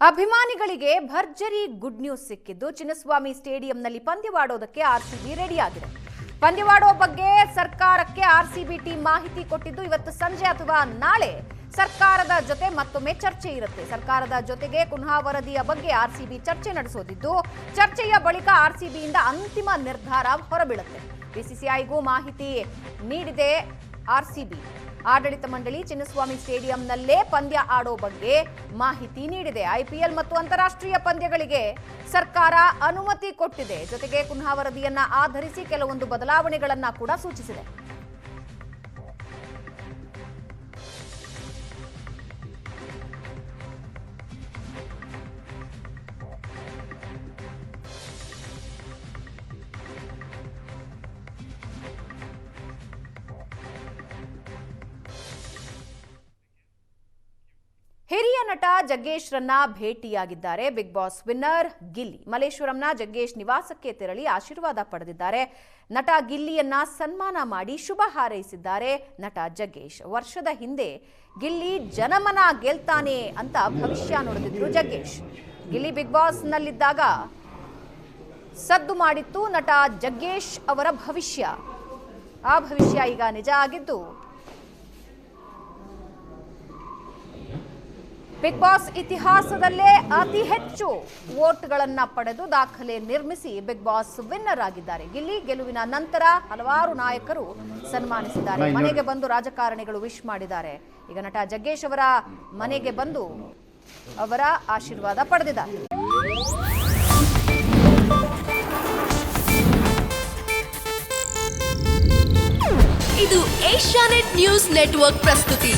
ಅಭಿಮಾನಿಗಳಿಗೆ ಭರ್ಜರಿ good news ಸಿಕ್ಕಿದ್ದು ಚಿನ್ನಸ್ವಾಮಿ ಸ್ಟೇಡಿಯಂನಲ್ಲಿ ಪಂದ್ಯವಾಡೋದಕ್ಕೆ ಆರ್ಸಿಬಿ ರೆಡಿಯಾಗಿದೆ. ಪಂದ್ಯವಾಡೋ ಬಗ್ಗೆ ಸರ್ಕಾರಕ್ಕೆ ಆರ್ಸಿಬಿ ಟೀಮ್ ಮಾಹಿತಿ ಕೊಟ್ಟಿದ್ದು ಇವತ್ತು ಸಂಜೆ ಅಥವಾ ನಾಳೆ ಸರ್ಕಾರದ ಜೊತೆ ಮತ್ತೊಮ್ಮೆ ಚರ್ಚೆ ಇರುತ್ತೆ. ಸರ್ಕಾರದ ಜೊತೆಗೆ ಕುನ್ಹಾ ವರದಿಯ ಬಗ್ಗೆ ಆರ್ಸಿಬಿ ಚರ್ಚೆ ನಡೆಸೋದಿದ್ದು ಚರ್ಚೆಯ ಬಳಿಕ ಆರ್ಸಿಬಿಯಿಂದ ಅಂತಿಮ ನಿರ್ಧಾರ ಹೊರಬೀಳುತ್ತೆ. ಬಿಸಿಸಿಐಗೂ ಮಾಹಿತಿ ನೀಡಿದೆ ಆರ್ಸಿಬಿ. ಆಡಳಿತ ಮಂಡಳಿ ಚಿನ್ನಸ್ವಾಮಿ ಸ್ಟೇಡಿಯಂನಲ್ಲೇ ಪಂದ್ಯ ಆಡೋ ಬಗ್ಗೆ ಮಾಹಿತಿ ನೀಡಿದೆ. ಐಪಿಎಲ್ ಮತ್ತು ಅಂತಾರಾಷ್ಟ್ರೀಯ ಪಂದ್ಯಗಳಿಗೆ ಸರ್ಕಾರ ಅನುಮತಿ ಕೊಟ್ಟಿದೆ. ಜೊತೆಗೆ ಕುನ್ಹಾ ವರದಿಯನ್ನ ಆಧರಿಸಿ ಕೆಲವೊಂದು ಬದಲಾವಣೆಗಳನ್ನ ಕೂಡ ಸೂಚಿಸಿದೆ. ಹಿರಿಯ ನಟ ಜಗ್ಗೇಶ್ ರನ್ನ ಭೇಟಿಯಾಗಿದ್ದಾರೆ ಬಿಗ್ ಬಾಸ್ ವಿನ್ನರ್ ಗಿಲ್ಲಿ. ಮಲ್ಲೇಶ್ವರಂನ ಜಗ್ಗೇಶ್ ನಿವಾಸಕ್ಕೆ ತೆರಳಿ ಆಶೀರ್ವಾದ ಪಡೆದಿದ್ದಾರೆ. ನಟ ಗಿಲ್ಲಿಯನ್ನ ಸನ್ಮಾನ ಮಾಡಿ ಶುಭ ಹಾರೈಸಿದ್ದಾರೆ ನಟ ಜಗ್ಗೇಶ್. ವರ್ಷದ ಹಿಂದೆ ಗಿಲ್ಲಿ ಜನಮನ ಗೆಲ್ತಾನೆ ಅಂತ ಭವಿಷ್ಯ ನುಡಿದಿದ್ರು ಜಗ್ಗೇಶ್. ಗಿಲ್ಲಿ ಬಿಗ್ ಬಾಸ್ ನಲ್ಲಿದ್ದಾಗ ಸದ್ದು ಮಾಡಿತ್ತು ನಟ ಜಗ್ಗೇಶ್ ಅವರ ಭವಿಷ್ಯ. ಆ ಭವಿಷ್ಯ ಈಗ ನಿಜ ಆಗಿದ್ದು ಬಿಗ್ ಬಾಸ್ ಇತಿಹಾಸದಲ್ಲೇ ಅತಿ ಹೆಚ್ಚು ವೋಟ್ಗಳನ್ನ ಪಡೆದು ದಾಖಲೆ ನಿರ್ಮಿಸಿ ಬಿಗ್ ಬಾಸ್ ವಿನ್ನರ್ ಆಗಿದ್ದಾರೆ ಗಿಲ್ಲಿ. ಗೆಲುವಿನ ನಂತರ ಹಲವಾರು ನಾಯಕರು ಸನ್ಮಾನಿಸಿದ್ದಾರೆ. ಮನೆಗೆ ಬಂದು ರಾಜಕಾರಣಿಗಳು ವಿಶ್ ಮಾಡಿದ್ದಾರೆ. ಈಗ ನಟ ಜಗ್ಗೇಶ್ ಅವರ ಮನೆಗೆ ಬಂದು ಅವರ ಆಶೀರ್ವಾದ ಪಡೆದಿದ್ದಾರೆ. ಇದು ಏಷ್ಯಾನೆಟ್ ನ್ಯೂಸ್ ನೆಟ್ವರ್ಕ್ ಪ್ರಸ್ತುತಿ.